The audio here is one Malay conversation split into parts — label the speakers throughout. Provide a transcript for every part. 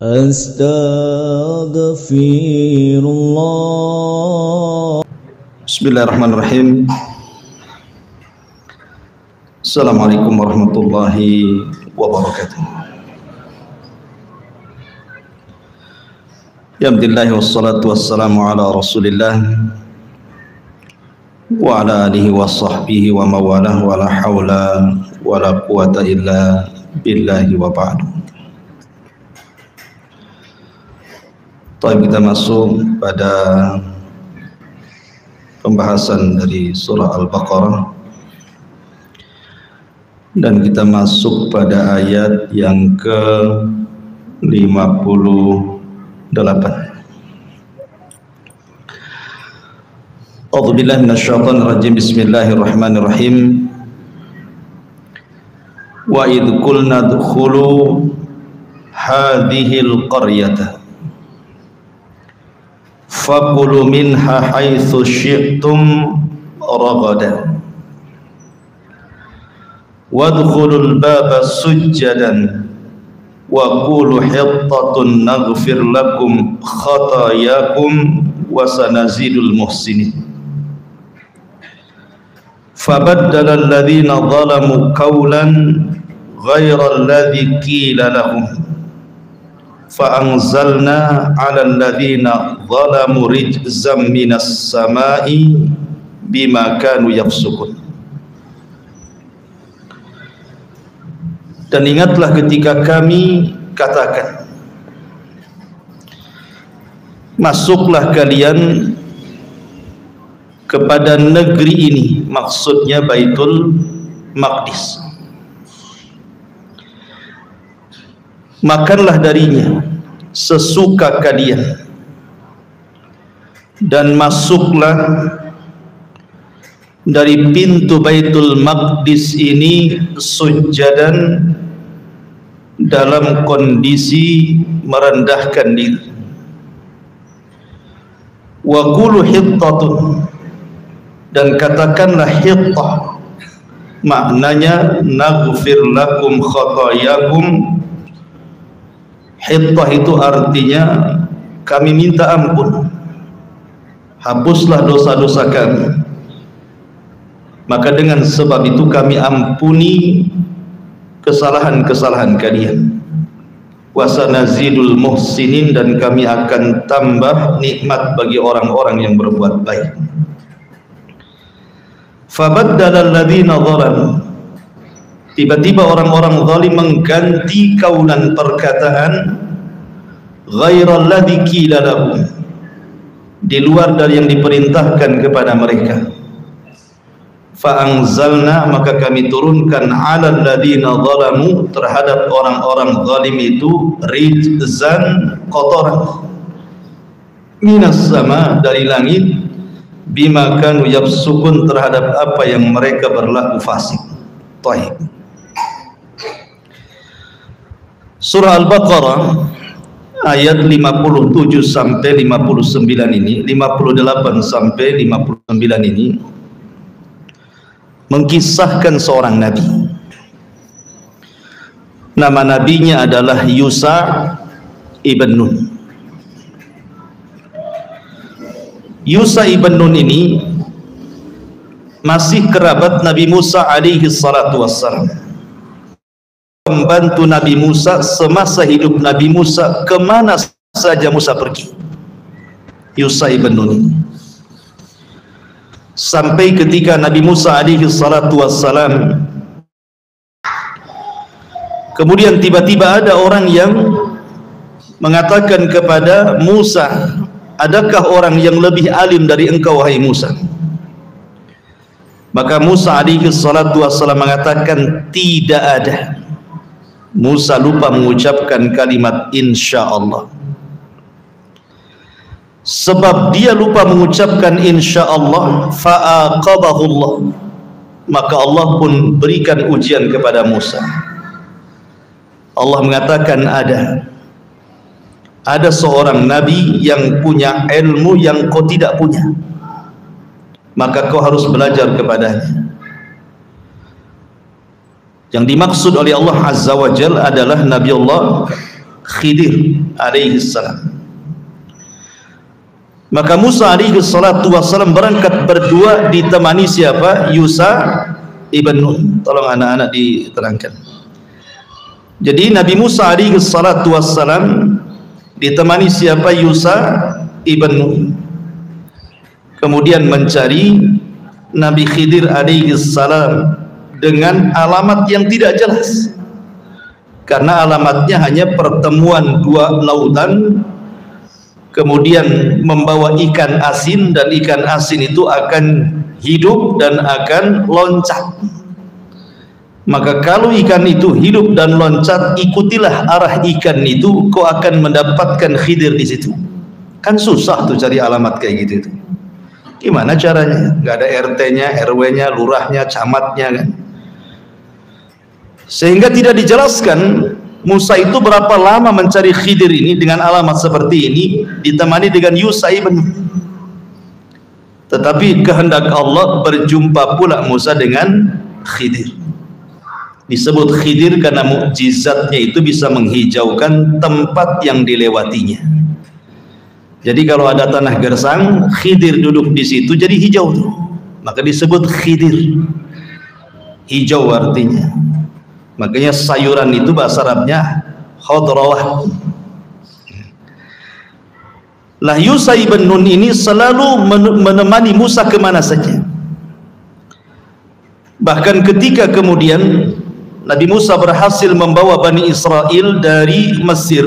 Speaker 1: Astaghfirullah.
Speaker 2: Bismillahirrahmanirrahim. Assalamualaikum warahmatullahi wabarakatuh. Alhamdulillah wassalatu wassalamu ala Rasulillah wa ala alihi wa sahbihi wa mawalah wa la hawla wa la quwata illa billahi wa ba'du. Kita masuk pada pembahasan dari surah Al-Baqarah dan kita masuk pada ayat yang ke-58. A'udzubillahi minasyaitonir rajim. Bismillahirrahmanirrahim. Wa idh qulna dkhulu hadhil qaryata fakulu minha haitsu syi'tum ragadan wadkhulul baba sujjadan wa qulu hittatun naghfir lakum khatayakum wa sanazidul muhsinin. Fabaddala alladhina zalamu qawlan ghayra alladhi qila lahum fa'anzalna 'ala alladhina zalamu rijzam minas sama'i bima kanu yafsukun. Dan ingatlah ketika kami katakan, masuklah kalian kepada negeri ini, maksudnya Baitul Maqdis, makanlah darinya sesuka kalian dan masuklah dari pintu Baitul Maqdis ini sujadan, dalam kondisi merendahkan diri. Wa qulu hittatun, dan katakanlah hittah, maknanya naghfir lakum khatayakum. Hittah itu artinya kami minta ampun, hapuslah dosa-dosa kami. Maka dengan sebab itu kami ampuni kesalahan-kesalahan kalian. Wasanazidul muhsinin, dan kami akan tambah nikmat bagi orang-orang yang berbuat baik. Fabaddala alladhina zalamu, tiba-tiba orang-orang zalim mengganti kaulan perkataan ghairal ladzi qila lahum, di luar dari yang diperintahkan kepada mereka. Fa'anzalna, maka kami turunkan 'alal ladzina zalamu, terhadap orang-orang zalim itu rijzan, kotoran, minas sama, dari langit, bima kanu yafsukun, terhadap apa yang mereka berlaku fasik. Baik. Surah Al-Baqarah ayat 57 sampai 59 ini, 58 sampai 59 ini mengkisahkan seorang nabi. Nama nabinya adalah Yusha ibn Nun. Yusha ibn Nun ini masih kerabat Nabi Musa alaihi salatu wassalam, pembantu Nabi Musa semasa hidup Nabi Musa, kemana saja Musa pergi. Yusha ibn Nun ini, sampai ketika Nabi Musa alaihi salatu wassalam, kemudian tiba-tiba ada orang yang mengatakan kepada Musa, adakah orang yang lebih alim dari engkau wahai Musa? Maka Musa alaihi salatu wassalam mengatakan, tidak ada. Musa lupa mengucapkan kalimat insyaallah. Sebab dia lupa mengucapkan insyaallah, fa'aqabahu Allah, maka Allah pun berikan ujian kepada Musa. Allah mengatakan ada seorang nabi yang punya ilmu yang kau tidak punya, maka kau harus belajar kepadanya. Yang dimaksud oleh Allah Azza wa Jalla adalah Nabi Allah Khidir alaihi salam. Maka Musa alaihi salatu wassalam berangkat berdua ditemani siapa? Yusha ibn Nun. Tolong anak-anak diterangkan. Jadi Nabi Musa alaihi salatu wassalam ditemani siapa? Yusha ibn Nun. Kemudian mencari Nabi Khidir alaihi salam dengan alamat yang tidak jelas. Karena alamatnya hanya pertemuan dua lautan, kemudian membawa ikan asin, dan ikan asin itu akan hidup dan akan loncat. Maka kalau ikan itu hidup dan loncat, ikutilah arah ikan itu, kau akan mendapatkan Khidir di situ. Kan susah tuh cari alamat kayak gitu itu. Gimana caranya? Nggak ada RT-nya, RW-nya, lurahnya, camatnya kan. Sehingga tidak dijelaskan Musa itu berapa lama mencari Khidir ini dengan alamat seperti ini, ditemani dengan Yusha ibn Nun. Tetapi kehendak Allah berjumpa pula Musa dengan Khidir. Disebut Khidir karena mukjizatnya itu bisa menghijaukan tempat yang dilewatinya. Jadi kalau ada tanah gersang, Khidir duduk di situ jadi hijau tuh. Maka disebut Khidir. Hijau artinya. Makanya sayuran itu bahasa Arabnya khadrawah. Lah Yusha ibn Nun ini selalu menemani Musa kemana saja. Bahkan ketika kemudian Nabi Musa berhasil membawa Bani Israel dari Mesir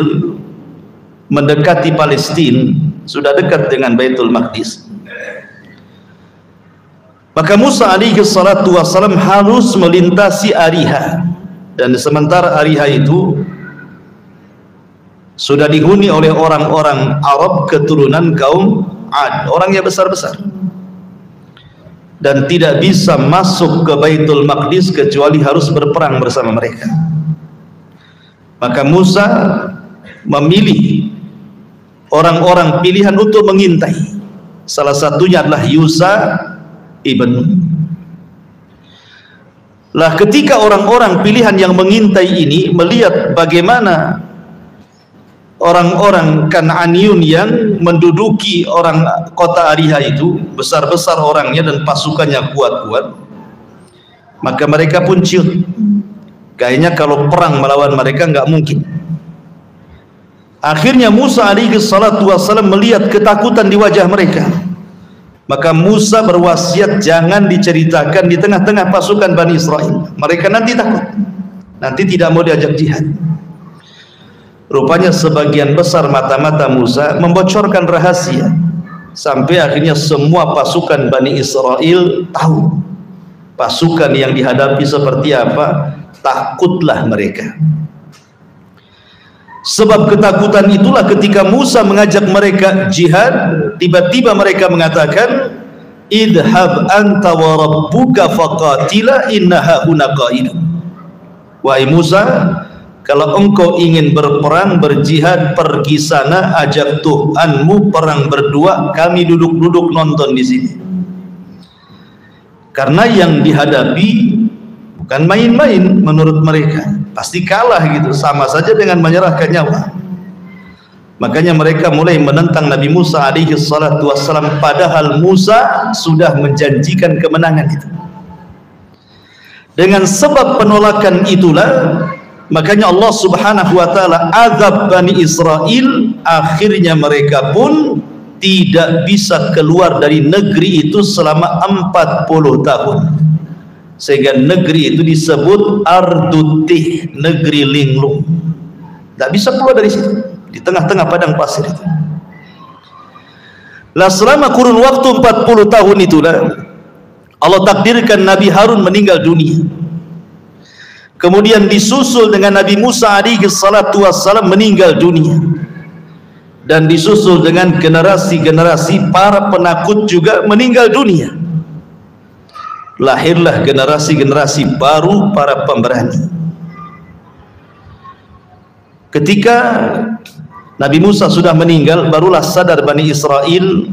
Speaker 2: mendekati Palestina, sudah dekat dengan Baitul Maqdis, maka Musa alaihi salatu wassalam harus melintasi Ariha. Dan sementara Ariha itu sudah dihuni oleh orang-orang Arab keturunan kaum Ad, orangnya besar-besar, dan tidak bisa masuk ke Baitul Maqdis kecuali harus berperang bersama mereka. Maka Musa memilih orang-orang pilihan untuk mengintai. Salah satunya adalah Yusha ibn Nun. Lah ketika orang-orang pilihan yang mengintai ini melihat bagaimana orang-orang Kan'aniyun yang menduduki orang kota Ariha itu, besar-besar orangnya dan pasukannya kuat-kuat, maka mereka pun ciut. Kayaknya kalau perang melawan mereka nggak mungkin. Akhirnya Musa alaihi salatu wassalam melihat ketakutan di wajah mereka. Maka Musa berwasiat jangan diceritakan di tengah-tengah pasukan Bani Israel. Mereka nanti takut, nanti tidak mau diajak jihad. Rupanya sebagian besar mata-mata Musa membocorkan rahasia, sampai akhirnya semua pasukan Bani Israel tahu pasukan yang dihadapi seperti apa. Takutlah mereka. Sebab ketakutan itulah ketika Musa mengajak mereka jihad, tiba-tiba mereka mengatakan, idhab anta wa rabbuka faqatila inna hauna qa'idun. Wahai Musa, kalau engkau ingin berperang, berjihad, pergi sana, ajak Tuhanmu perang berdua, kami duduk-duduk nonton di sini. Karena yang dihadapi bukan main-main menurut mereka. Pasti kalah gitu, sama saja dengan menyerahkan nyawa. Makanya mereka mulai menentang Nabi Musa alaihi salatu wassalam, padahal Musa sudah menjanjikan kemenangan itu. Dengan sebab penolakan itulah, makanya Allah subhanahu wa ta'ala azab Bani Israel. Akhirnya mereka pun tidak bisa keluar dari negeri itu selama 40 tahun. Sehingga negeri itu disebut Ardutih, negeri linglung. Tidak bisa keluar dari situ, di tengah-tengah padang pasir itu. Lah selama kurun waktu 40 tahun itulah Allah takdirkan Nabi Harun meninggal dunia. Kemudian disusul dengan Nabi Musa alaihi salatu wassalam meninggal dunia. Dan disusul dengan generasi-generasi para penakut juga meninggal dunia. Lahirlah generasi-generasi baru para pemberani. Ketika Nabi Musa sudah meninggal, barulah sadar Bani Israel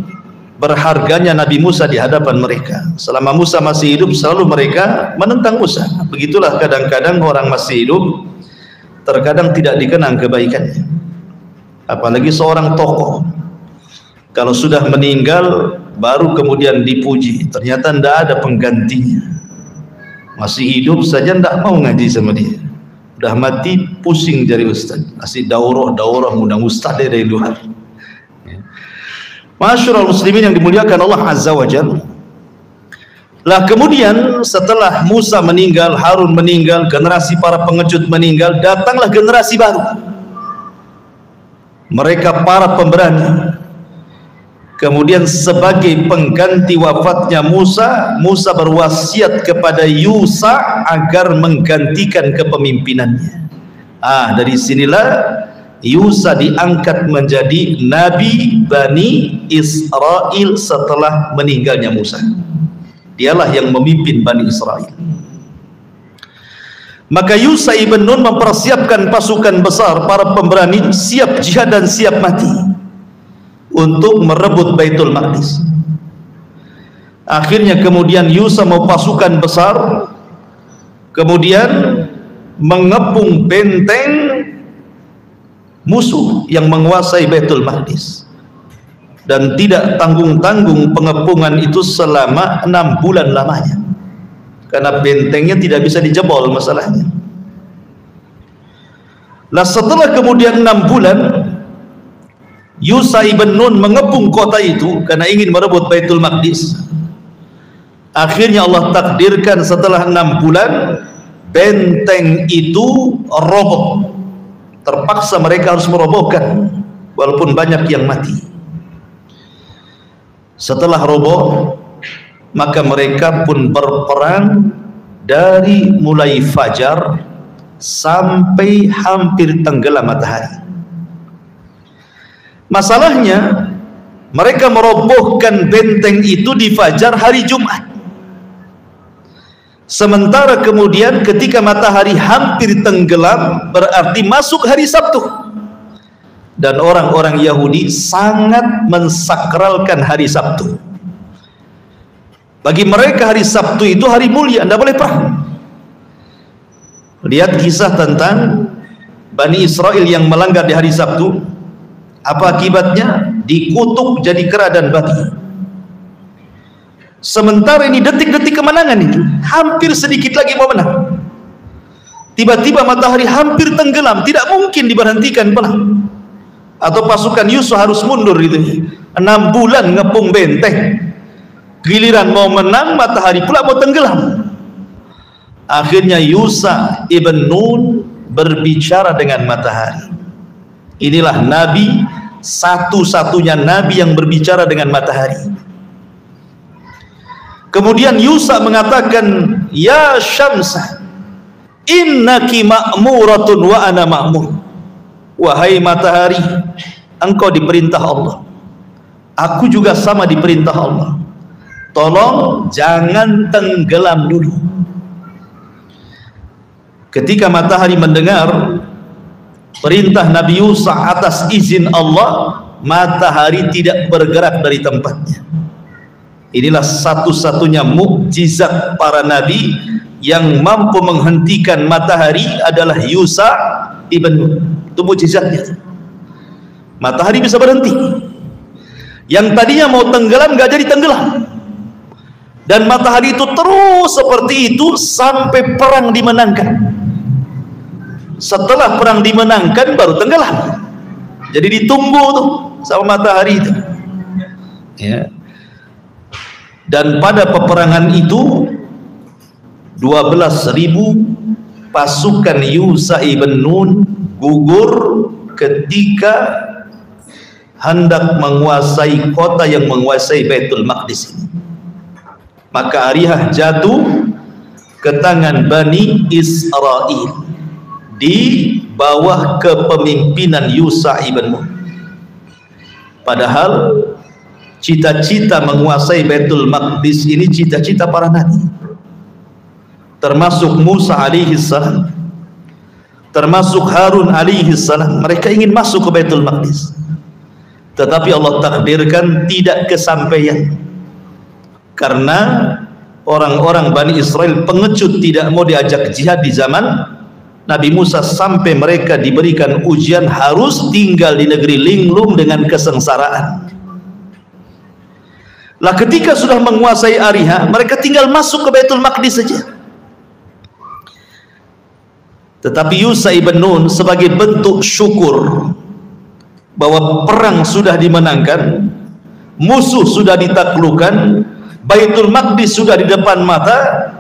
Speaker 2: berharganya Nabi Musa di hadapan mereka. Selama Musa masih hidup, selalu mereka menentang Musa. Begitulah kadang-kadang orang masih hidup, terkadang tidak dikenang kebaikannya. apalagi seorang tokoh. Kalau sudah meninggal baru kemudian dipuji, ternyata tidak ada penggantinya. Masih hidup saja tidak mau ngaji sama dia, udah mati pusing jadi ustaz, masih daurah undang ustaz dari luar. Masyarul muslimin yang dimuliakan Allah Azza wa Jalla. Lah kemudian setelah Musa meninggal, Harun meninggal, generasi para pengecut meninggal, datanglah generasi baru. Mereka para pemberani. Kemudian sebagai pengganti wafatnya Musa, Musa berwasiat kepada Yusa agar menggantikan kepemimpinannya. Dari sinilah Yusa diangkat menjadi Nabi Bani Israel setelah meninggalnya Musa. Dialah yang memimpin Bani Israel. Maka Yusa ibn Nun mempersiapkan pasukan besar, para pemberani siap jihad dan siap mati untuk merebut Baitul Maqdis. Akhirnya kemudian Yusa mau pasukan besar, kemudian mengepung benteng musuh yang menguasai Baitul Maqdis, dan tidak tanggung-tanggung pengepungan itu selama 6 bulan lamanya, karena bentengnya tidak bisa dijebol masalahnya. Lah setelah kemudian 6 bulan Yusa ibn Nun mengepung kota itu karena ingin merebut Baitul Maqdis. Akhirnya Allah takdirkan setelah 6 bulan benteng itu roboh. Terpaksa mereka harus merobohkan walaupun banyak yang mati. Setelah roboh, maka mereka pun berperang dari mulai fajar sampai hampir tenggelam matahari. Masalahnya mereka merobohkan benteng itu di fajar hari Jumat, sementara kemudian ketika matahari hampir tenggelam berarti masuk hari Sabtu, dan orang-orang Yahudi sangat mensakralkan hari Sabtu. Bagi mereka hari Sabtu itu hari mulia, tidak boleh perang. Lihat kisah tentang Bani Israel yang melanggar di hari Sabtu. Apa akibatnya? Dikutuk jadi kera dan babi. Sementara ini detik-detik kemenangan itu, hampir sedikit lagi mau menang, tiba-tiba matahari hampir tenggelam, tidak mungkin diberhentikan perang, atau pasukan Yusuf harus mundur gitu. 6 bulan ngepung benteng, giliran mau menang matahari pula mau tenggelam. Akhirnya Yusa ibn Nun berbicara dengan matahari. Inilah Nabi, satu-satunya Nabi yang berbicara dengan matahari. Kemudian Yusa mengatakan, ya Syamsa, innaki ma'muratun wa ana ma'mur. Wahai matahari, engkau diperintah Allah, aku juga sama diperintah Allah. Tolong jangan tenggelam dulu. Ketika matahari mendengar perintah Nabi Yusa atas izin Allah, matahari tidak bergerak dari tempatnya. Inilah satu-satunya mukjizat para nabi, yang mampu menghentikan matahari adalah Yusa ibn Nun. Itu mukjizatnya. Matahari bisa berhenti. Yang tadinya mau tenggelam gak jadi tenggelam. Dan matahari itu terus seperti itu sampai perang dimenangkan. Setelah perang dimenangkan baru tenggelam. Jadi ditunggu tuh sama matahari itu. Ya. Dan pada peperangan itu 12.000 pasukan Yusa ibn Nun gugur ketika hendak menguasai kota yang menguasai Baitul Maqdis ini. Maka Arihah jatuh ke tangan Bani Israel di bawah kepemimpinan Yusa ibn Nun. Padahal cita-cita menguasai Baitul Maqdis ini cita-cita para nabi, termasuk Musa alaihi salam, termasuk Harun alaihi salam. Mereka ingin masuk ke Baitul Maqdis, tetapi Allah takdirkan tidak kesampaian karena orang-orang Bani Israel pengecut, tidak mau diajak jihad di zaman Nabi Musa sampai mereka diberikan ujian harus tinggal di negeri linglung dengan kesengsaraan. Lah ketika sudah menguasai Ariha, mereka tinggal masuk ke Baitul Maqdis saja. Tetapi Yusha ibn Nun sebagai bentuk syukur bahwa perang sudah dimenangkan, musuh sudah ditaklukkan, Baitul Maqdis sudah di depan mata,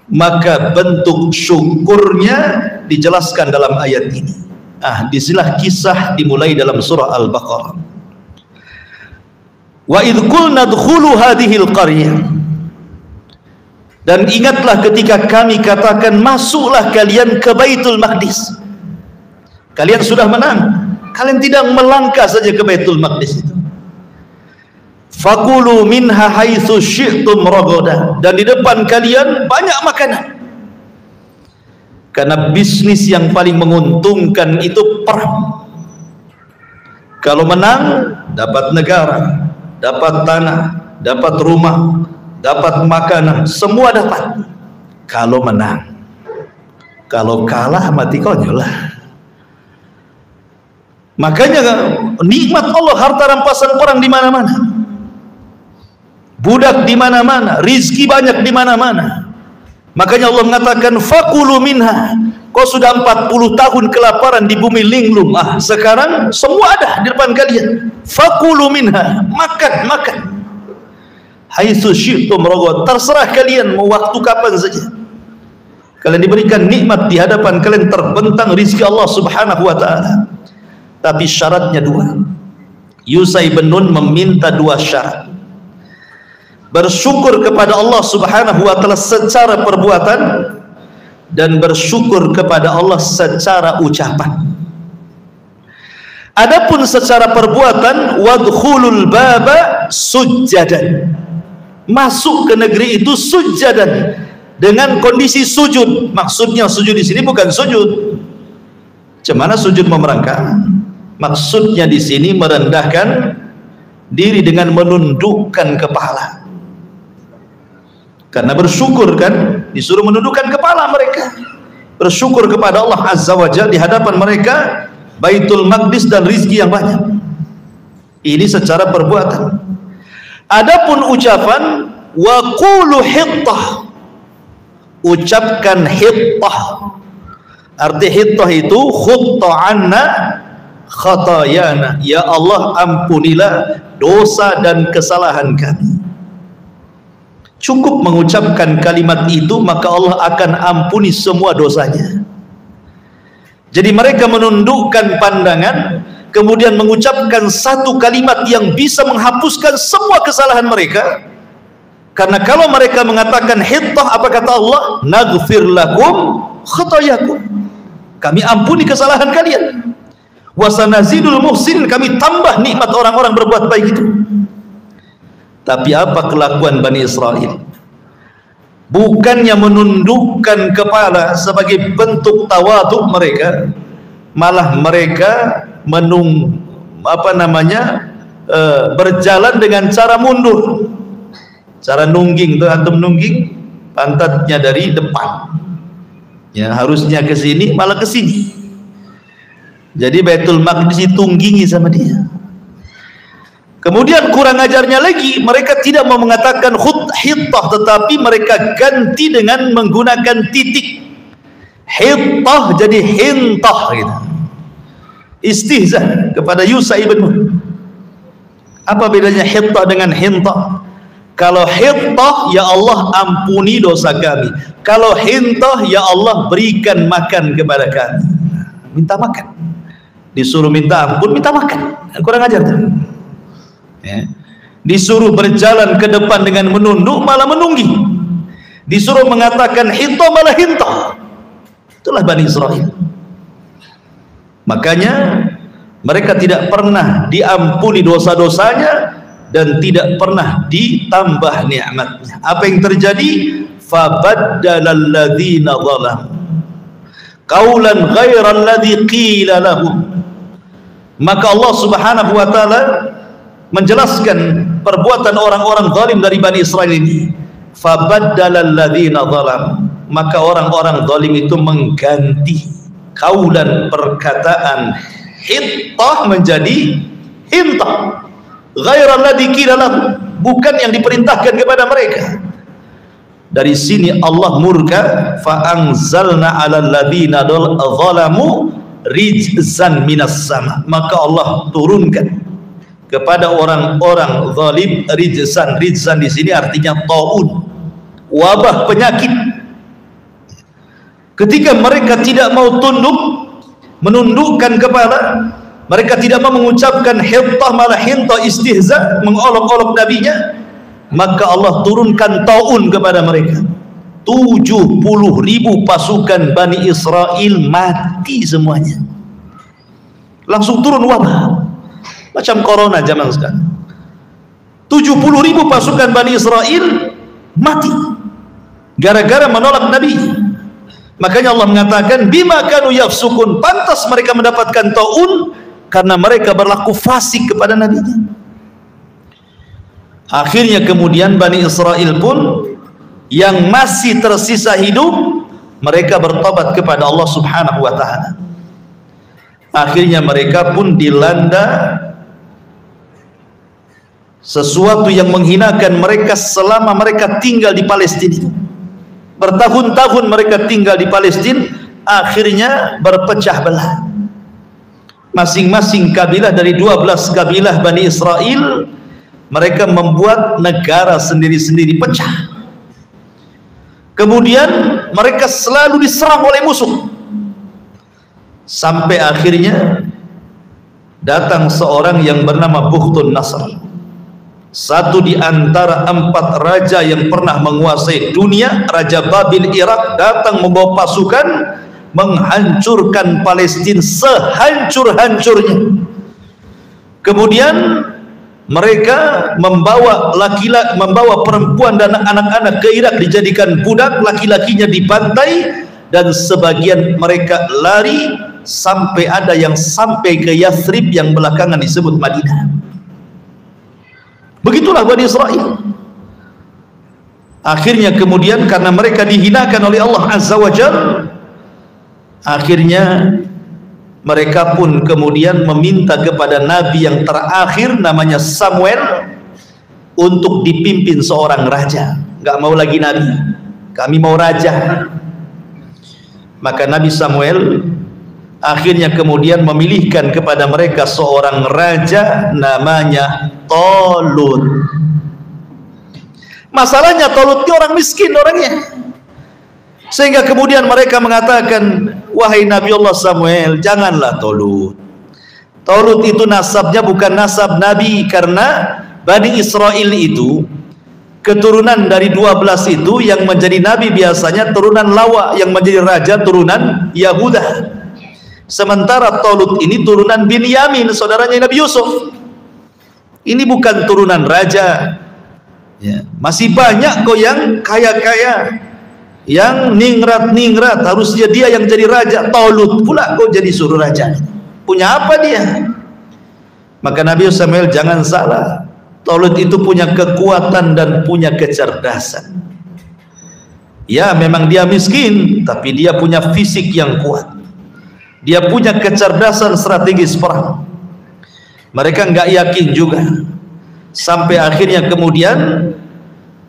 Speaker 2: maka bentuk syukurnya dijelaskan dalam ayat ini. Disinilah kisah dimulai dalam surah Al-Baqarah. Wa idh qulna dkhulu hadhil qaryah. Dan ingatlah ketika kami katakan masuklah kalian ke Baitul Maqdis. Kalian sudah menang, kalian tidak melangkah saja ke Baitul Maqdis itu. Fakulu minha haitsu syi'tum ragada. Dan di depan kalian banyak makanan. Karena bisnis yang paling menguntungkan itu perang. Kalau menang dapat negara, dapat tanah, dapat rumah, dapat makanan, semua dapat. Kalau menang. Kalau kalah mati konyol lah. Makanya nikmat Allah, harta rampasan perang di mana-mana, budak di mana-mana, rizki banyak di mana-mana. Makanya Allah mengatakan fakulu minha. Kau sudah 40 tahun kelaparan di bumi linglung, sekarang semua ada di depan kalian. Fakulu minha, makan. Haitsu syi'tum ragad, terserah kalian mau waktu kapan saja. Kalian diberikan nikmat di hadapan kalian, terbentang rizki Allah Subhanahu wa taala. Tapi syaratnya 2. Yusha ibn Nun meminta 2 syarat. Bersyukur kepada Allah Subhanahu wa taala secara perbuatan dan bersyukur kepada Allah secara ucapan. Adapun secara perbuatan, wadkhulul baba sujjadan. Masuk ke negeri itu sujadan, dengan kondisi sujud. Maksudnya sujud di sini bukan sujud cemana sujud memerangkak. Maksudnya di sini merendahkan diri dengan menundukkan kepala. Karena bersyukur kan, disuruh menundukkan kepala mereka. Bersyukur kepada Allah Azza wa Jalla di hadapan mereka Baitul Maqdis dan rizki yang banyak. Ini secara perbuatan. Adapun ucapan, wa qulu hittah, ucapkan hittah. Arti hittah itu khutta anna khatayana, ya Allah ampunilah dosa dan kesalahan kami. Cukup mengucapkan kalimat itu maka Allah akan ampuni semua dosanya. Jadi mereka menundukkan pandangan, kemudian mengucapkan satu kalimat yang bisa menghapuskan semua kesalahan mereka. Karena kalau mereka mengatakan hittah, apa kata Allah? Naghfir lakum khatayakum, kami ampuni kesalahan kalian. Wasanazidul muhsin, kami tambah nikmat orang-orang berbuat baik itu. Tapi apa kelakuan Bani Israel? Bukannya menundukkan kepala sebagai bentuk tawadhu mereka, malah mereka berjalan dengan cara mundur. Cara nungging tuh, antum nungging pantatnya dari depan. Ya, harusnya ke sini malah ke sini. Jadi Baitul Maqdis ditunggingi sama dia. Kemudian kurang ajarnya lagi, mereka tidak mau mengatakan hittah, tetapi mereka ganti dengan menggunakan titik. Hittah jadi hintah gitu. Istihza kepada Yusha ibn Nun. Apa bedanya hittah dengan hintah? Kalau hittah, ya Allah ampuni dosa kami. Kalau hintah, ya Allah berikan makan kepada kami. Minta makan. Disuruh minta ampun, minta makan. Kurang ajar tuh. Ya. Disuruh berjalan ke depan dengan menunduk, malah menunggi. Disuruh mengatakan hintah, malah hintah. Itulah Bani Israel. Makanya mereka tidak pernah diampuni dosa-dosanya dan tidak pernah ditambah nikmatnya. Apa yang terjadi? Fabaddalal ladzina zalamu qaulan ghairal ladzi qila lahum. Maka Allah Subhanahu wa taala menjelaskan perbuatan orang-orang zalim dari Bani Israel ini. Fabaddalal ladzina zalamu, maka orang-orang zalim itu mengganti kaulan perkataan hittah menjadi hintah, ghairal ladzi qila lahum, bukan yang diperintahkan kepada mereka. Dari sini Allah murka, fa anzalna 'alal ladzina zalamu rijzan minas sama, maka Allah turunkan kepada orang-orang zalim rijzan. Rijzan di sini artinya taun, wabah, penyakit. Ketika mereka tidak mau tunduk, menundukkan kepala, mereka tidak mau mengucapkan hittah, malah hintah, istihza, mengolok-olok nabinya, maka Allah turunkan taun kepada mereka. 70.000 pasukan Bani Israel mati semuanya. Langsung turun wabah macam corona zaman sekarang. 70.000 pasukan Bani Israel mati gara-gara menolak Nabi. Makanya Allah mengatakan bima kanu yafsukun, pantas mereka mendapatkan taun karena mereka berlaku fasik kepada nabinya. Akhirnya kemudian Bani Israel pun yang masih tersisa hidup, mereka bertobat kepada Allah Subhanahu wa ta'ala. Akhirnya mereka pun dilanda sesuatu yang menghinakan mereka selama mereka tinggal di Palestina. Bertahun-tahun mereka tinggal di Palestina, akhirnya berpecah belah. Masing-masing kabilah dari 12 kabilah Bani Israel, mereka membuat negara sendiri-sendiri, pecah. Kemudian mereka selalu diserang oleh musuh, sampai akhirnya datang seorang yang bernama Bukhtun Nasr, satu di antara 4 raja yang pernah menguasai dunia, Raja Babil Irak, datang membawa pasukan menghancurkan Palestina sehancur-hancurnya. Kemudian mereka membawa perempuan dan anak-anak ke Irak dijadikan budak, laki-lakinya dibantai, dan sebagian mereka lari sampai ada yang sampai ke Yathrib yang belakangan disebut Madinah. Begitulah Bani Israel. Akhirnya kemudian karena mereka dihinakan oleh Allah Azza wa Jalla, akhirnya mereka pun kemudian meminta kepada nabi yang terakhir namanya Samuel untuk dipimpin seorang raja. Nggak mau lagi nabi, kami mau raja. Maka Nabi Samuel akhirnya kemudian memilihkan kepada mereka seorang raja namanya Talut. Masalahnya Talut ini orang miskin orangnya, sehingga kemudian mereka mengatakan, wahai Nabi Allah Samuel, janganlah Talut. Talut itu nasabnya bukan nasab Nabi, karena Bani Israel itu keturunan dari 12 itu yang menjadi Nabi biasanya turunan Lawa, yang menjadi raja turunan Yahuda. Sementara Talut ini turunan Binyamin, saudaranya Nabi Yusuf. Ini bukan turunan raja ya. Masih banyak kok yang kaya-kaya, yang ningrat-ningrat, harusnya dia yang jadi raja. Talut pula kok jadi suruh raja. Punya apa dia? Maka Nabi Samuel jangan salah, Talut itu punya kekuatan dan punya kecerdasan. Ya memang dia miskin, tapi dia punya fisik yang kuat. Dia punya kecerdasan strategis perang. Mereka nggak yakin juga, sampai akhirnya kemudian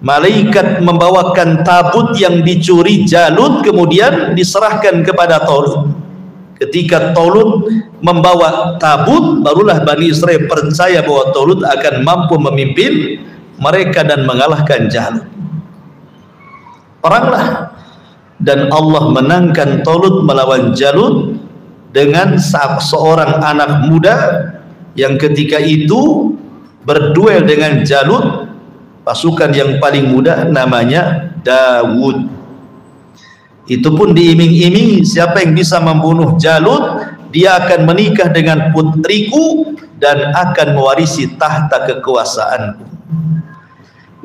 Speaker 2: malaikat membawakan tabut yang dicuri Jalut, kemudian diserahkan kepada Talut. Ketika Talut membawa tabut, barulah Bani Israel percaya bahwa Talut akan mampu memimpin mereka dan mengalahkan Jalut. Peranglah, dan Allah menangkan Talut melawan Jalut dengan seorang anak muda yang ketika itu berduel dengan Jalut, pasukan yang paling muda namanya Dawud. Itu pun diiming-imingi, siapa yang bisa membunuh Jalut, dia akan menikah dengan putriku dan akan mewarisi tahta kekuasaanku.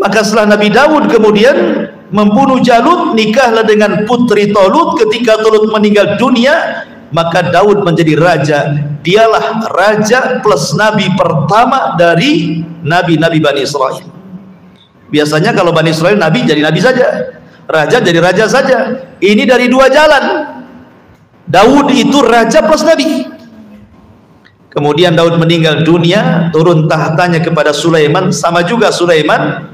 Speaker 2: Maka setelah Nabi Dawud kemudian membunuh Jalut, nikahlah dengan putri Talut. Ketika Talut meninggal dunia, maka Daud menjadi raja. Dialah raja plus nabi pertama dari nabi-nabi Bani Israel. Biasanya kalau Bani Israel nabi jadi nabi saja, raja jadi raja saja. Ini dari 2 jalan. Daud itu raja plus nabi. Kemudian Daud meninggal dunia, turun tahtanya kepada Sulaiman. Sama juga Sulaiman,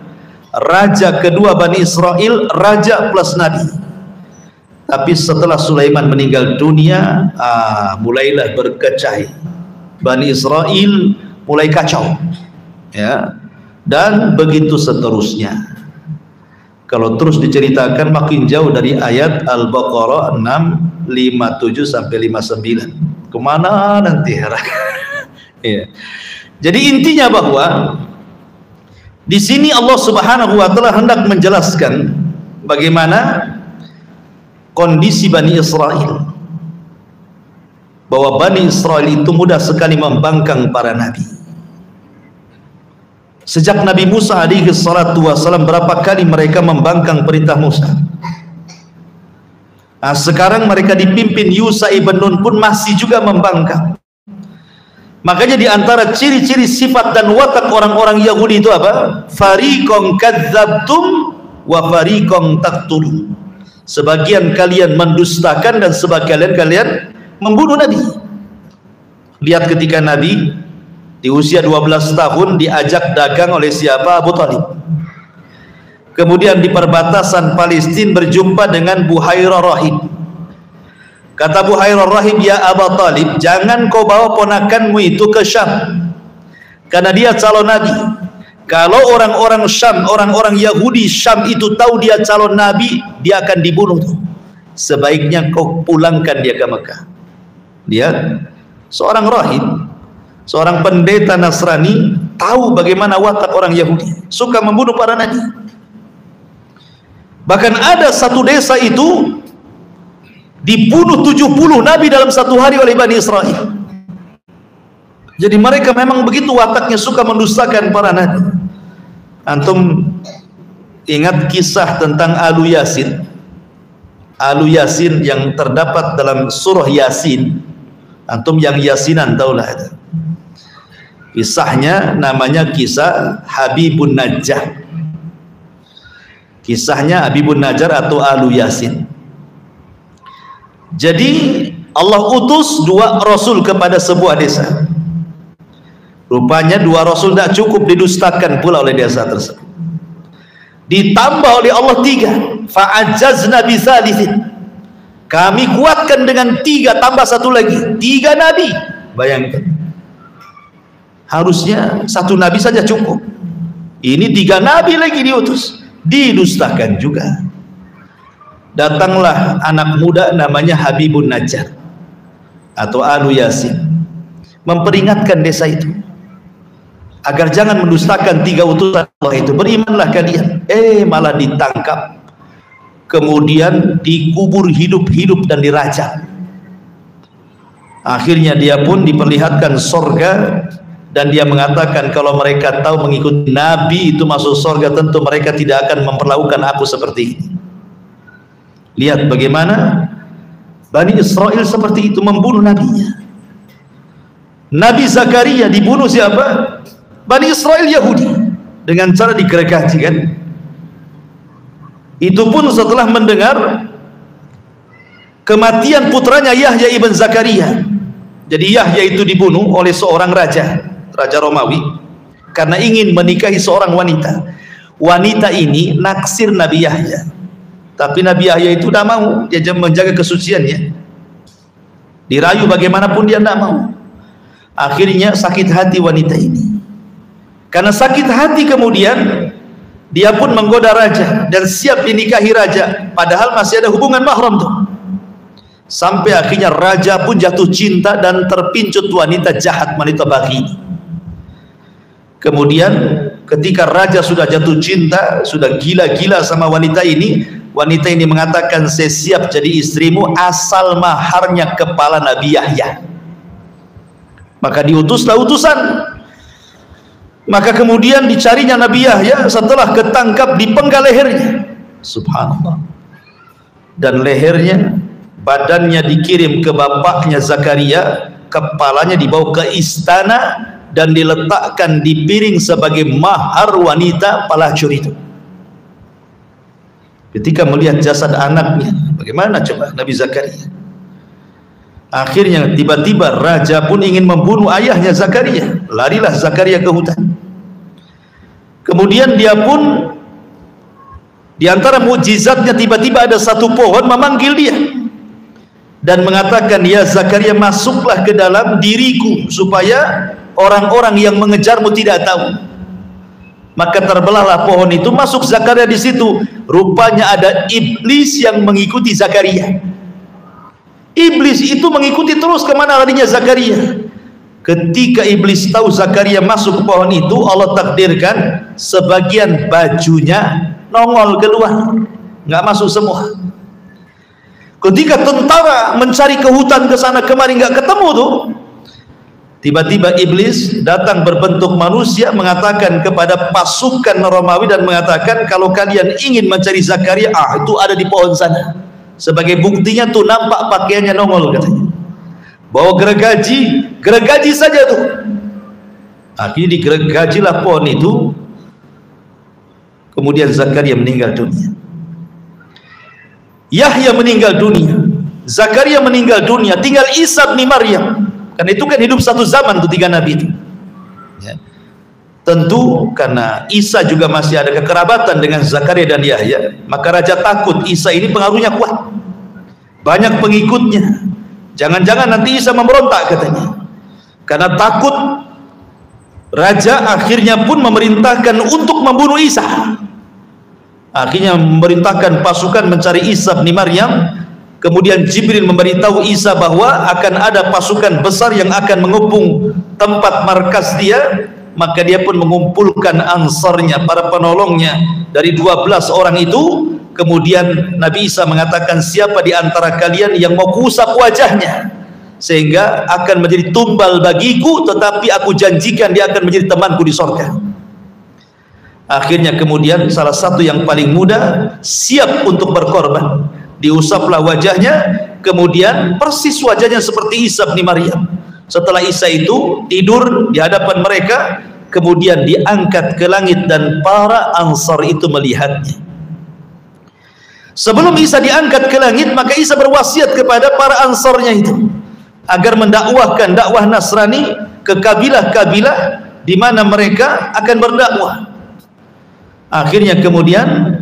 Speaker 2: raja kedua Bani Israel, raja plus nabi. Tapi setelah Sulaiman meninggal dunia, mulailah berkecai. Bani Israel mulai kacau, ya, dan begitu seterusnya. Kalau terus diceritakan makin jauh dari ayat Al-Baqarah 6:57 sampai 59. Kemana nanti? Ya. Jadi intinya bahwa di sini Allah Subhanahu wa taala hendak menjelaskan bagaimana kondisi Bani Israel, bahwa Bani Israel itu mudah sekali membangkang para nabi. Sejak Nabi Musa alaihi salatu wasalam, berapa kali mereka membangkang perintah Musa. Nah, sekarang mereka dipimpin Yusha ibn Nun pun masih juga membangkang. Makanya di antara ciri-ciri sifat dan watak orang-orang Yahudi itu apa? Fariqon kadzabtum wa fariqon taqtulun. Sebagian kalian mendustakan dan sebagian kalian membunuh Nabi. Lihat ketika Nabi di usia 12 tahun diajak dagang oleh siapa? Abu Talib. Kemudian di perbatasan Palestina berjumpa dengan Buhairah Rahib. Kata Buhairah Rahib, ya Abu Talib, jangan kau bawa ponakanmu itu ke Syam, karena dia calon nabi. Kalau orang-orang Syam, orang-orang Yahudi Syam itu tahu dia calon nabi, dia akan dibunuh. Sebaiknya kau pulangkan dia ke Mekah. Lihat, seorang rahib, seorang pendeta Nasrani tahu bagaimana watak orang Yahudi, suka membunuh para nabi. Bahkan ada satu desa itu dibunuh 70 nabi dalam satu hari oleh Bani Israel. Jadi mereka memang begitu wataknya, suka mendustakan para nabi. Antum ingat kisah tentang Alu Yasin? Alu Yasin yang terdapat dalam surah Yasin. Antum yang Yasinan tahulah itu. Kisahnya namanya kisah Habibun Najjar. Kisahnya Habibun Najjar atau Alu Yasin. Jadi Allah utus 2 rasul kepada sebuah desa. Rupanya 2 rasul tidak cukup, didustakan pula oleh desa tersebut. Ditambah oleh Allah 3. Fa'ajazna bisalisin. Kami kuatkan dengan 3 tambah 1 lagi. 3 nabi. Bayangkan. Harusnya 1 nabi saja cukup. Ini 3 nabi lagi diutus. Didustakan juga. Datanglah anak muda namanya Habibun Najjar atau Alu Yasin, memperingatkan desa itu agar jangan mendustakan 3 utusan Allah itu. Berimanlah kalian. Malah ditangkap, kemudian dikubur hidup-hidup dan dirajam. Akhirnya dia pun diperlihatkan sorga, dan dia mengatakan kalau mereka tahu mengikuti Nabi itu masuk sorga, tentu mereka tidak akan memperlakukan aku seperti ini. Lihat bagaimana Bani Israel seperti itu membunuh nabinya. Nabi Zakaria dibunuh siapa? Bani Israel Yahudi, dengan cara digergaji kan. Itu pun setelah mendengar kematian putranya Yahya ibn Zakaria. Jadi Yahya itu dibunuh oleh seorang raja Romawi karena ingin menikahi seorang wanita. Wanita ini naksir Nabi Yahya. Tapi Nabi Yahya itu tidak mau, dia menjaga kesuciannya. Dirayu bagaimanapun dia tidak mau. Akhirnya sakit hati wanita ini. Karena sakit hati kemudian dia pun menggoda raja dan siap dinikahi raja, padahal masih ada hubungan mahram tuh. Sampai akhirnya raja pun jatuh cinta dan terpincut wanita jahat, wanita baghi. Kemudian ketika raja sudah jatuh cinta, sudah gila-gila sama wanita ini, wanita ini mengatakan, saya siap jadi istrimu asal maharnya kepala Nabi Yahya. Maka diutuslah utusan. Maka kemudian dicarinya Nabi Yahya, setelah ketangkap dipenggal lehernya. Subhanallah. Dan lehernya, badannya dikirim ke bapaknya Zakaria, kepalanya dibawa ke istana dan diletakkan di piring sebagai mahar wanita pelacur itu. Ketika melihat jasad anaknya, bagaimana coba Nabi Zakaria? Akhirnya tiba-tiba raja pun ingin membunuh ayahnya Zakaria. Larilah Zakaria ke hutan. Kemudian dia pun, di antara mukjizatnya, tiba-tiba ada satu pohon memanggil dia dan mengatakan, ya Zakaria, masuklah ke dalam diriku supaya orang-orang yang mengejarmu tidak tahu. Maka terbelahlah pohon itu, masuk Zakaria di situ. Rupanya ada iblis yang mengikuti Zakaria. Iblis itu mengikuti terus kemana larinya Zakaria. Ketika iblis tahu Zakaria masuk ke pohon itu, Allah takdirkan sebagian bajunya nongol keluar, nggak masuk semua. Ketika tentara mencari ke hutan ke sana kemari nggak ketemu tuh, tiba-tiba iblis datang berbentuk manusia mengatakan kepada pasukan Romawi dan mengatakan, kalau kalian ingin mencari Zakaria, itu ada di pohon sana. Sebagai buktinya tuh nampak pakaiannya nongol katanya. Bawa gergaji saja tuh. Akhirnya digergajilah pohon itu. Kemudian Zakaria meninggal dunia. Yahya meninggal dunia. Zakaria meninggal dunia. Tinggal Isa bin Maryam. Karena itu kan hidup satu zaman tuh tiga nabi itu. Ya. Tentu karena Isa juga masih ada kekerabatan dengan Zakaria dan Yahya, maka raja takut Isa ini pengaruhnya kuat, banyak pengikutnya, jangan-jangan nanti Isa memberontak katanya. Karena takut, raja akhirnya pun memerintahkan untuk membunuh Isa. Akhirnya memerintahkan pasukan mencari Isa bin Maryam. Kemudian Jibril memberitahu Isa bahwa akan ada pasukan besar yang akan mengepung tempat markas dia. Maka dia pun mengumpulkan ansarnya, para penolongnya dari 12 orang itu. Kemudian Nabi Isa mengatakan, siapa di antara kalian yang mau kuusap wajahnya sehingga akan menjadi tumbal bagiku, tetapi aku janjikan dia akan menjadi temanku di surga. Akhirnya kemudian salah satu yang paling muda siap untuk berkorban, diusaplah wajahnya. Kemudian persis wajahnya seperti Isa bin Maryam. Setelah Isa itu tidur di hadapan mereka, kemudian diangkat ke langit dan para ansar itu melihatnya. Sebelum Isa diangkat ke langit, maka Isa berwasiat kepada para ansarnya itu agar mendakwahkan dakwah Nasrani ke kabilah-kabilah di mana mereka akan berdakwah. Akhirnya kemudian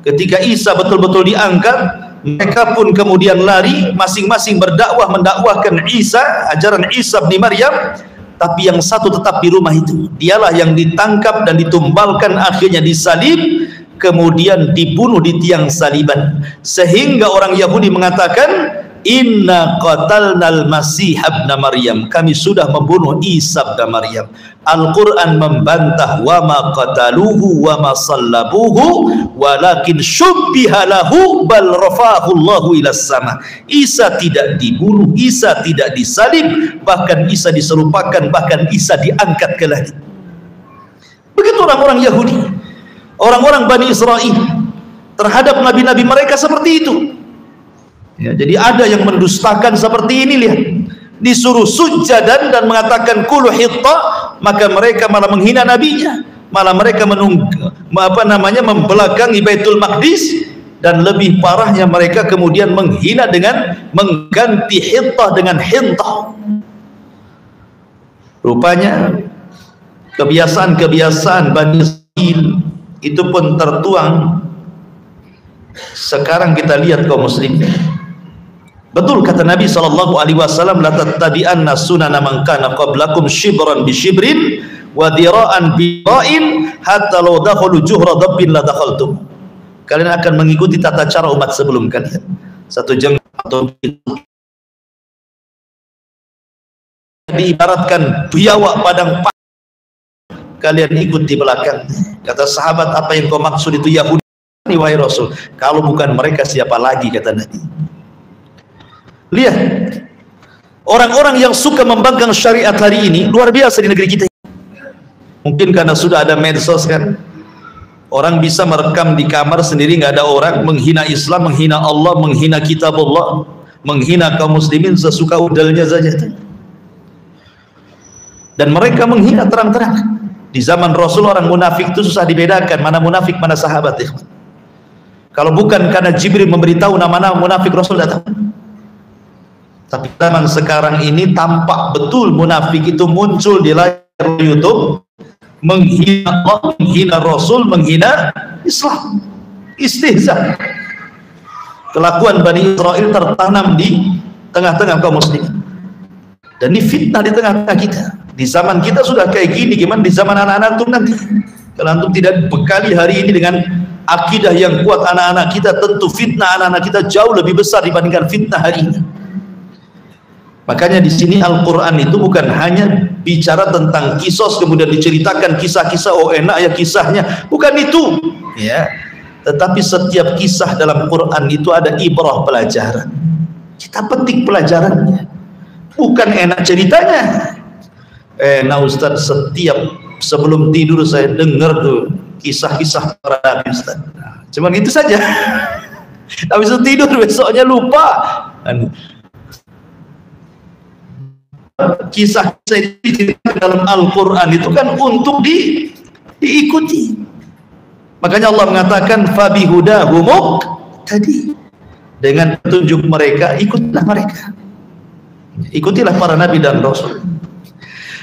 Speaker 2: ketika Isa betul-betul diangkat, mereka pun kemudian lari masing-masing berdakwah, mendakwahkan Isa, ajaran Isa bin Maryam. Tapi yang satu tetap di rumah itu. Dialah yang ditangkap dan ditumbalkan, akhirnya disalib, kemudian dibunuh di tiang saliban. Sehingga orang Yahudi mengatakan, inna qatalnal masih ibn Maryam, kami sudah membunuh Isa bin Maryam. Al-Quran membantah, wa ma qataluhu wa ma sallabuhu walakin syubbiha lahu bal rafahu Allahu ilas sama. Isa tidak dibunuh, Isa tidak disalib, bahkan Isa diserupakan, bahkan Isa diangkat ke langit. Begitu orang-orang Yahudi, orang-orang Bani Israel terhadap nabi-nabi mereka seperti itu. Ya, jadi ada yang mendustakan seperti ini, lihat, disuruh sujadan dan mengatakan kulu hitta, maka mereka malah menghina nabinya, malah mereka membelakangi Baitul Maqdis, dan lebih parahnya mereka kemudian menghina dengan mengganti hitta dengan hintah. Rupanya kebiasaan-kebiasaan Bani Israil itu pun tertuang. Sekarang kita lihat kaum muslimin. Betul kata Nabi SAW, la tattabi'anna sunana man kana qablakum shibran bi shibrin wa dira'an bi dira'in hatta law dakhalu juhra dabbin la dakhaltum. Kalian akan mengikuti tata cara umat sebelum kalian. Satu jengkal atau diibaratkan biawak padang, kalian ikut di belakang. Kata sahabat, apa yang kau maksud itu Yahudi wahai Rasul? Kalau bukan mereka siapa lagi, kata Nabi. Lihat, orang-orang yang suka membangkang syariat hari ini luar biasa di negeri kita. Mungkin karena sudah ada medsos kan, orang bisa merekam di kamar sendiri, nggak ada orang, menghina Islam, menghina Allah, menghina kitab Allah, menghina kaum muslimin sesuka udalnya saja. Dan mereka menghina terang-terang. Di zaman Rasul orang munafik itu susah dibedakan mana munafik mana sahabat. Kalau bukan karena Jibril memberitahu nama-nama munafik, Rasul datang. Tapi zaman sekarang ini tampak betul munafik itu muncul di layar YouTube, menghina Allah, menghina Rasul, menghina Islam, istihza. Kelakuan Bani Israel tertanam di tengah-tengah kaum muslimin, dan ini fitnah di tengah-tengah kita. Di zaman kita sudah kayak gini, gimana di zaman anak-anak antum nanti? Kalau antum tidak bekali hari ini dengan akidah yang kuat anak-anak kita, tentu fitnah anak-anak kita jauh lebih besar dibandingkan fitnah hari ini. Makanya di sini Al-Quran itu bukan hanya bicara tentang kisos kemudian diceritakan kisah-kisah, oh enak ya kisahnya, bukan itu ya. Tetapi setiap kisah dalam Quran itu ada ibrah, pelajaran. Kita petik pelajarannya, bukan enak ceritanya. Nah Ustaz, setiap sebelum tidur saya dengar tuh kisah-kisah para nabi Ustaz. Nah, cuman itu saja. Habis itu tidur, besoknya lupa. Kisah-kisah dalam Al-Quran itu kan untuk diikuti. Makanya Allah mengatakan fabihudahumuk tadi, dengan petunjuk mereka ikutlah mereka, ikutilah para nabi dan rasul.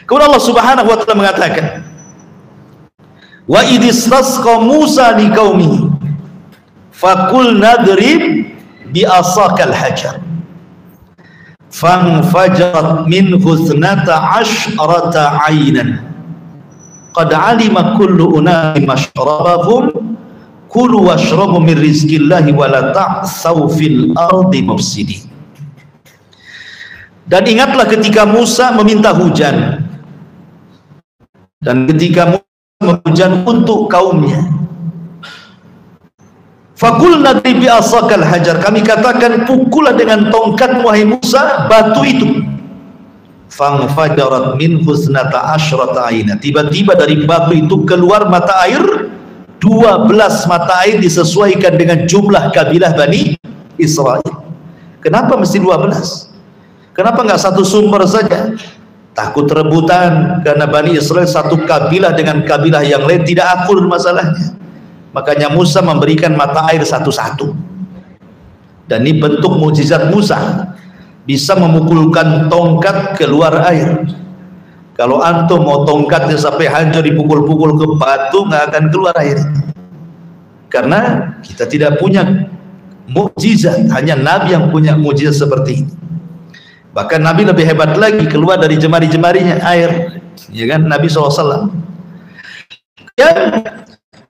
Speaker 2: Kemudian Allah Subhanahu wa taala mengatakan wa idistasqa Musa liqaumihi faqul nadrib bi asakal hajar fanfajarat minhu 12 aynan qad alima kullu unasin mashrabahum kulu washrabu min rizqillahi wa la ta'tsaw fil ardi mufsidin. Dan ingatlah ketika Musa meminta hujan, dan ketika Musa hujan untuk kaumnya, faqul nadrib bi asakal hajar, kami katakan pukullah dengan tongkat wahai Musa batu itu. Fangfajarat minhu 12 ayna, tiba-tiba dari batu itu keluar mata air 12 mata air, disesuaikan dengan jumlah kabilah Bani Israel. Kenapa mesti 12? Kenapa nggak satu sumber saja? Takut rebutan, karena Bani Israel satu kabilah dengan kabilah yang lain tidak akur masalahnya. Makanya Musa memberikan mata air satu-satu. Dan ini bentuk mukjizat Musa, bisa memukulkan tongkat keluar air. Kalau antum mau tongkatnya sampai hancur dipukul-pukul ke batu, nggak akan keluar air. Karena kita tidak punya mukjizat, hanya Nabi yang punya mukjizat seperti ini. Bahkan Nabi lebih hebat lagi, keluar dari jemari-jemarinya air, ya kan, Nabi SAW. Ya,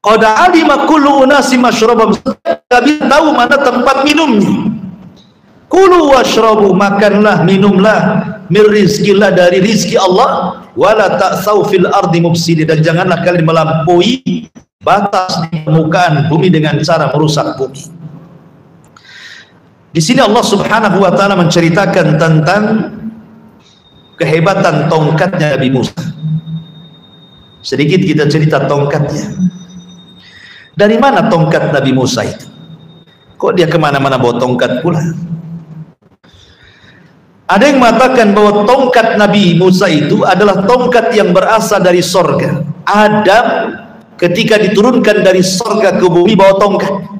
Speaker 2: qad alima kullu unasin mashrabahum, Nabi tahu mana tempat minumnya. Kulu washrabu, makanlah, minumlah, min rizqillah, dari rizki Allah, wala ta'tsaw fil ardi mufsidin, dan janganlah kalian melampaui batas di permukaan bumi dengan cara merusak bumi. Di sini Allah Subhanahu wa taala menceritakan tentang kehebatan tongkatnya Nabi Musa. Sedikit kita cerita tongkatnya. Dari mana tongkat Nabi Musa itu? Kok dia kemana-mana bawa tongkat pula? Ada yang mengatakan bahwa tongkat Nabi Musa itu adalah tongkat yang berasal dari sorga. Adam ketika diturunkan dari sorga ke bumi bawa tongkat.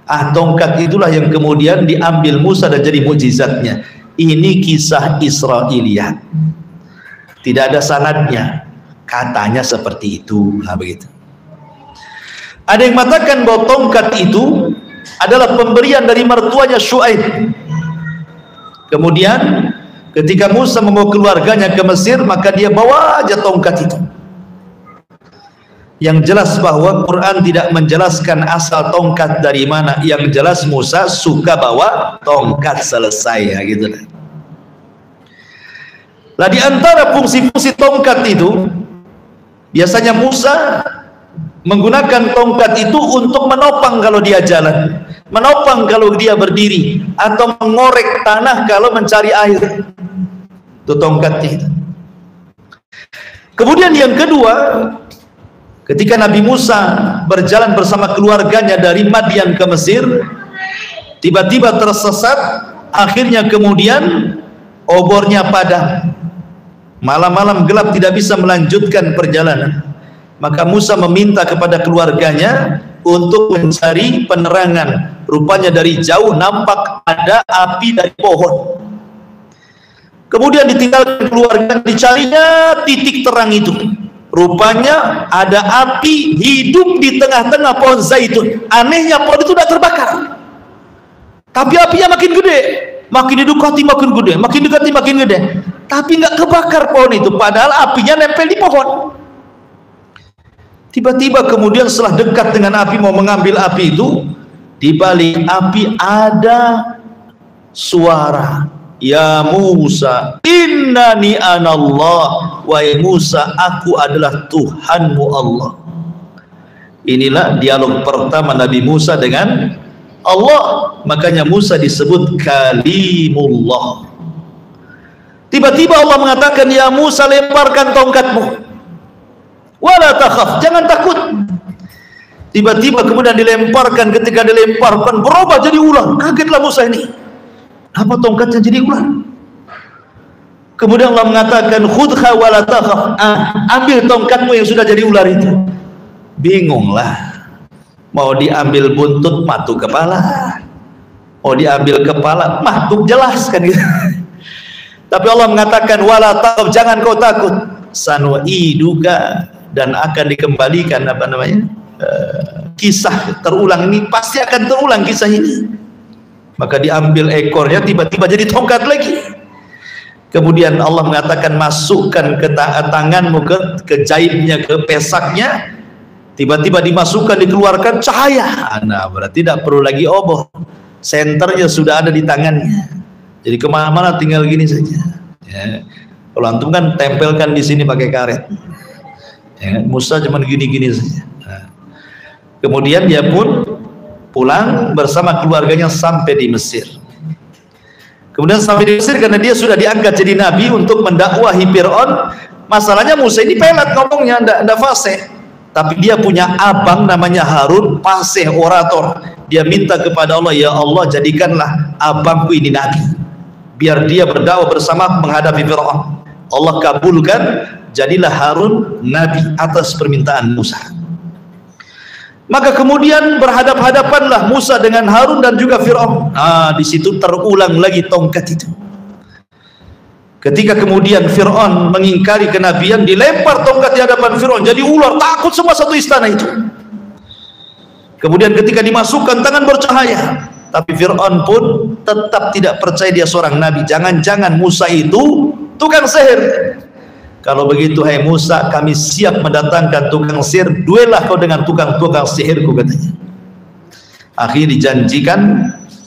Speaker 2: Tongkat itulah yang kemudian diambil Musa dan jadi mukjizatnya. Ini kisah Israiliyat, tidak ada sanadnya, katanya seperti itu. Nah, begitu. Ada yang mengatakan bahwa tongkat itu adalah pemberian dari mertuanya Syuaib. Kemudian ketika Musa membawa keluarganya ke Mesir, maka dia bawa aja tongkat itu. Yang jelas bahwa Quran tidak menjelaskan asal tongkat dari mana. Yang jelas Musa suka bawa tongkat, selesai ya, gitu. Lah di antara fungsi-fungsi tongkat itu, biasanya Musa menggunakan tongkat itu untuk menopang kalau dia jalan, menopang kalau dia berdiri, atau mengorek tanah kalau mencari air. Itu tongkatnya itu. Kemudian yang kedua, ketika Nabi Musa berjalan bersama keluarganya dari Madian ke Mesir, tiba-tiba tersesat, akhirnya kemudian obornya padam, malam-malam gelap, tidak bisa melanjutkan perjalanan. Maka Musa meminta kepada keluarganya untuk mencari penerangan. Rupanya dari jauh nampak ada api dari pohon. Kemudian ditinggalkan keluarga, dicarinya titik terang itu. Rupanya ada api hidup di tengah-tengah pohon zaitun. Anehnya pohon itu tidak terbakar, tapi apinya makin gede, makin didekati makin gede, makin dekati makin gede, tapi nggak kebakar pohon itu, padahal apinya nempel di pohon. Tiba-tiba kemudian setelah dekat dengan api mau mengambil api itu, di balik api ada suara, ya Musa, innani anallah, wahai Musa, aku adalah Tuhanmu Allah. Inilah dialog pertama Nabi Musa dengan Allah, makanya Musa disebut kalimullah. Tiba-tiba Allah mengatakan, ya Musa, lemparkan tongkatmu, wala takhaf, jangan takut. Tiba-tiba kemudian dilemparkan, ketika dilemparkan berubah jadi ular. Kagetlah Musa ini, apa tongkatnya jadi ular? Kemudian Allah mengatakan, khudha wala takhaf, ambil tongkatmu yang sudah jadi ular itu. Bingunglah, mau diambil buntut matuk kepala, mau diambil kepala matuk jelas kan gitu. Tapi Allah mengatakan, wala takhaf, jangan kau takut, sanu'iduka, dan akan dikembalikan kisah terulang ini, pasti akan terulang kisah ini. Maka diambil ekornya, tiba-tiba jadi tongkat lagi. Kemudian Allah mengatakan, masukkan ke tanganmu, ke jahitnya, ke pesaknya. Tiba-tiba dimasukkan, dikeluarkan cahaya. Nah, berarti tidak perlu lagi obor, senternya sudah ada di tangannya. Jadi kemana-mana tinggal gini saja. Ya. Kalau antum kan tempelkan di sini pakai karet. Ya, Musa cuma gini-gini saja. Nah. Kemudian dia pun pulang bersama keluarganya sampai di Mesir. Kemudian sampai di Mesir karena dia sudah diangkat jadi nabi untuk mendakwahi Fir'aun. Masalahnya Musa ini pelat ngomongnya, tidak fasih. Tapi dia punya abang namanya Harun, fasih orator. Dia minta kepada Allah, ya Allah, jadikanlah abangku ini nabi, biar dia berdakwah bersama menghadapi Fir'aun. Allah kabulkan, jadilah Harun nabi atas permintaan Musa. Maka kemudian berhadap-hadapanlah Musa dengan Harun dan juga Fir'aun. Di situ terulang lagi tongkat itu. Ketika kemudian Fir'aun mengingkari kenabian, dilempar tongkat di hadapan Fir'aun, jadi ular, takut semua satu istana itu. Kemudian ketika dimasukkan, tangan bercahaya, tapi Fir'aun pun tetap tidak percaya dia seorang nabi. Jangan-jangan Musa itu tukang sihir. Kalau begitu, hai Musa, kami siap mendatangkan tukang sihir, duelah kau dengan tukang sihirku, katanya. Akhirnya dijanjikan,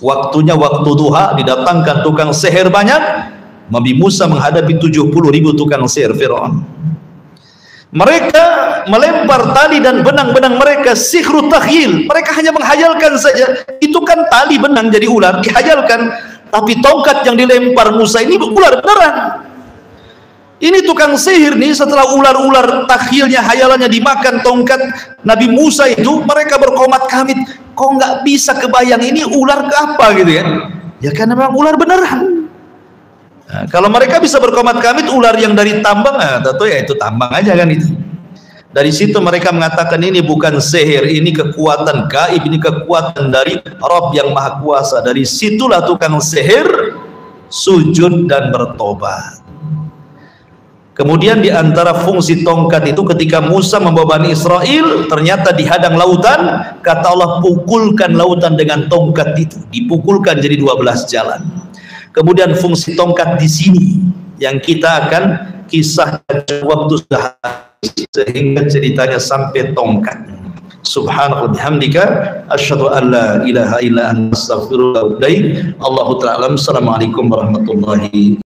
Speaker 2: waktunya waktu duha, didatangkan tukang sihir banyak. Nabi Musa menghadapi 70.000 tukang sihir Fir'aun. Mereka melempar tali dan benang-benang mereka, sihru takhyil. Mereka hanya menghayalkan saja. Itu kan tali benang jadi ular, dihayalkan. Tapi tongkat yang dilempar Musa ini ular beneran. Ini tukang sihir nih, setelah ular-ular takhilnya, hayalannya dimakan tongkat Nabi Musa itu, mereka berkomat kamit, kok nggak bisa kebayang ini ular ke apa gitu ya? Ya kan memang ular beneran. Nah, kalau mereka bisa berkomat kamit ular yang dari tambang, tentu ya itu tambang aja kan itu. Dari situ mereka mengatakan ini bukan sihir, ini kekuatan gaib, ini kekuatan dari Rabb yang Maha Kuasa. Dari situlah tukang sihir sujud dan bertobat. Kemudian di antara fungsi tongkat itu, ketika Musa membawa Bani Israel ternyata dihadang lautan, kata Allah, pukulkan lautan dengan tongkat itu, dipukulkan jadi 12 jalan. Kemudian fungsi tongkat di sini yang kita akan kisahkan waktu sehingga ceritanya sampai tongkat. Subhanallah bihamdika asyhadu an la ilaha illa anta astaghfiruka wa atubu ilaik. Allahu ta'ala. Assalamualaikum warahmatullahi